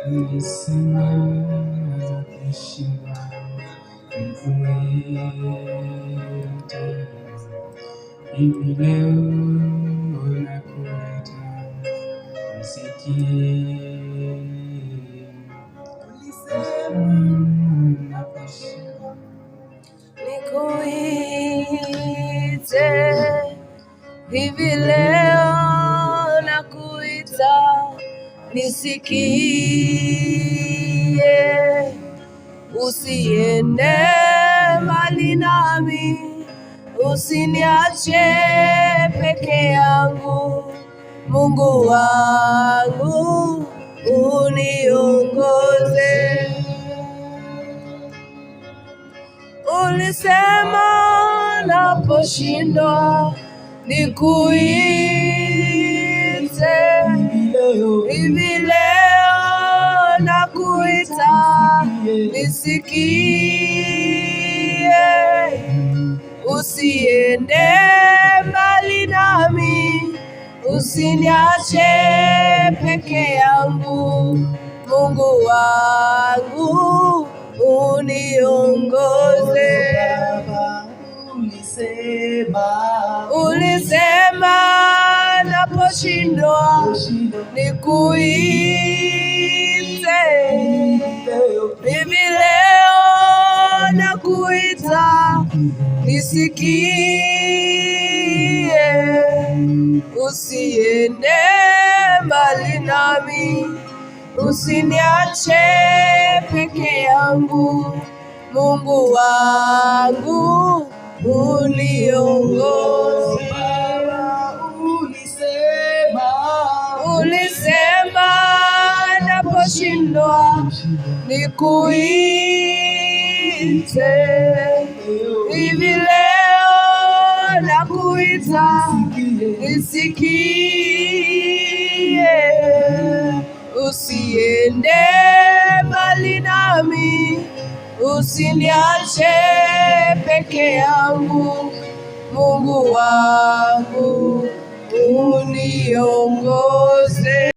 Nilisema kushinda nikuite, hivi leo nakuita nisikie. Ulisema nakushinda nikuite, hivi leo nakuita nisikie. Usiende mbali nami, usiniache peke yangu. Mungu wangu uniongoze. Ulisema naposhindwa nikuite, hivi leo nakuita nisikie. Usiende mbali nami, usiniache peke yangu. Mungu wangu uniongoze. Ulisema naposhindwa nikuite, hivi leo nakuita nisikie. Usiende mbali nami, usiniache peke yangu. Mungu wangu uniongoze. Ulisema naposhindwa nikuite, hivi leo nakuita nisikie. Usiende mbali nami, usiniache peke yangu. Mungu wangu uniongoze.